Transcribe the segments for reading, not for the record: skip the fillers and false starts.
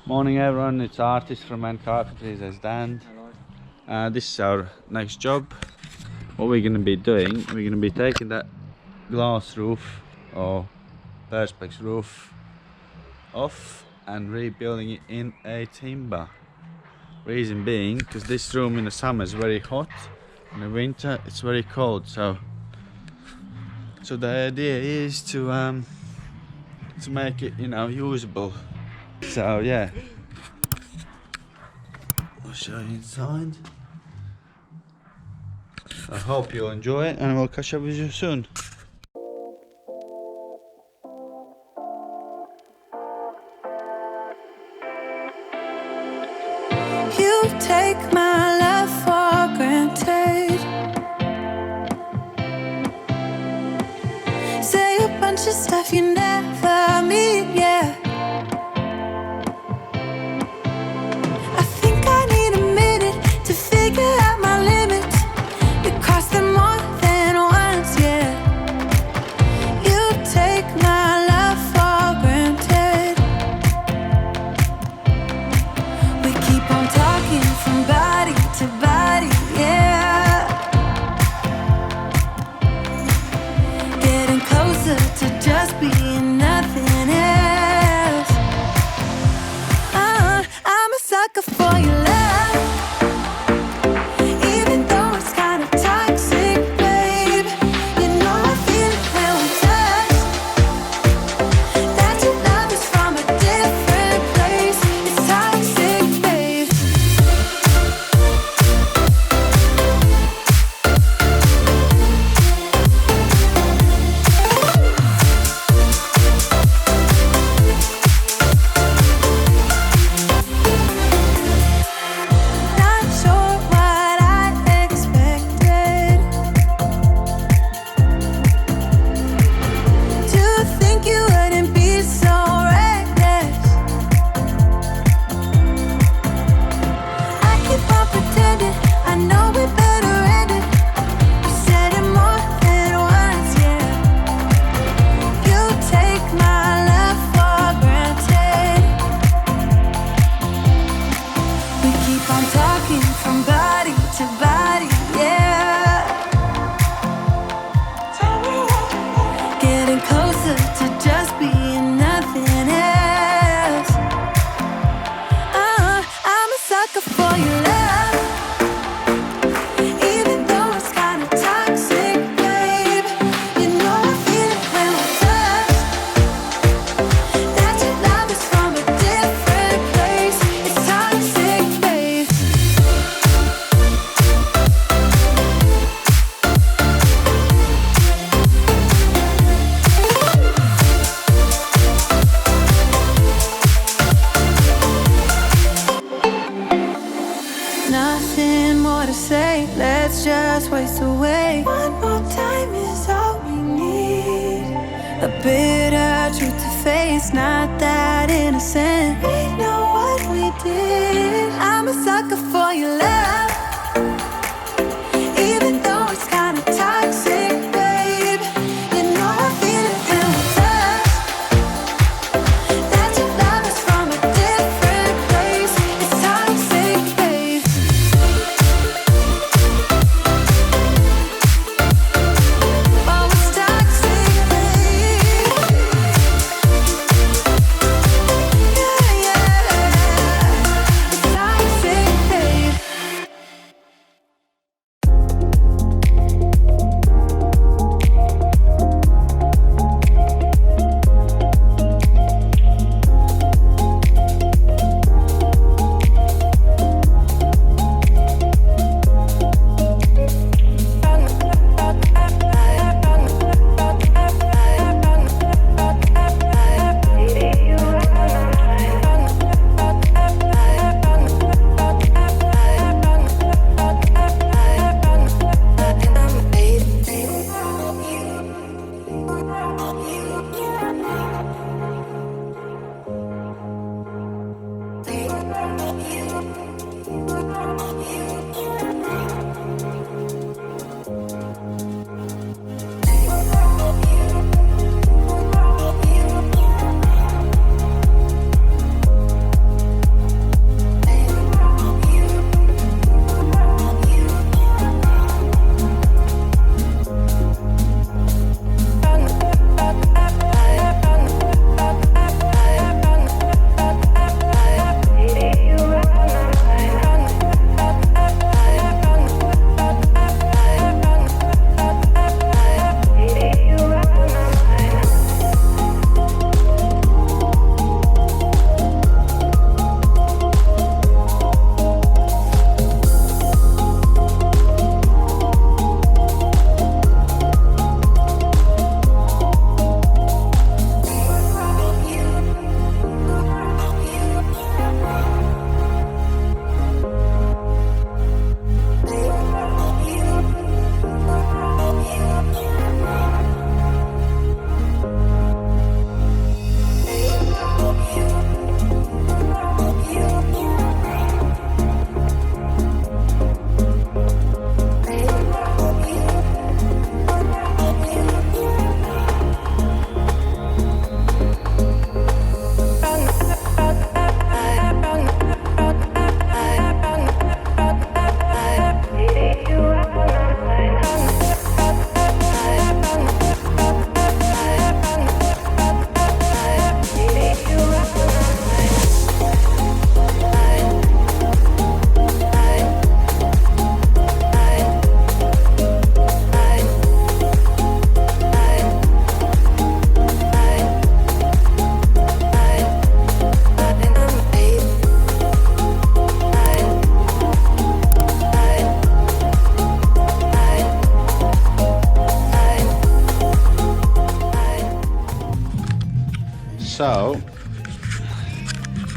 Morning everyone, it's Artist from Conservatory, as Dan. This is our next job. What we're going to be doing, we're going to be taking that glass roof or perspex roof off and rebuilding it in a timber. Reason being, because this room in the summer is very hot, in the winter it's very cold, so the idea is to make it, usable. So yeah, I'll show you inside. I hope you'll enjoy it, and we'll catch up with you soon. You take my love for granted. Say a bunch of stuff you never mean, yeah. I think I need a minute to figure out my limits. You cross them more than once, yeah. You take my love for granted. We keep on talking from body to body, yeah. Getting closer to just being nothing else. I'm a sucker for your love, even though it's kind of toxic, babe. You know I feel it when we touch, that your love is from a different place. It's toxic, babe. Not sure what I expected. To think you wouldn't be so reckless. I keep on pretending I know we better end it. I said it more than once, yeah. You take my love for granted. We keep on talking from body to body, yeah. Getting closer to just being nothing else. I'm a sucker for your love, even though it's kind of toxic, babe. You know I feel it when we touch, that your love is from a different place. It's toxic, babe. Nothing more to say, let's just waste away. One more time is all we need. A bitter truth to face, not that innocent. We know what we did. I'm a sucker for your love, even though it's kind of toxic, babe. You know I feel it when we touch, that your love is from a different place. It's toxic, babe. Oh, it's toxic, babe. Yeah, yeah. It's toxic, babe.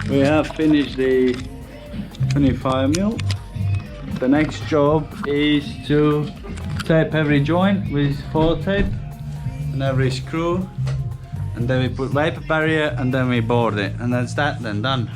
We have finished the 25mm. The next job is to tape every joint with 4 tape and every screw, and then we put vapor barrier and then we board it, and that's that then done.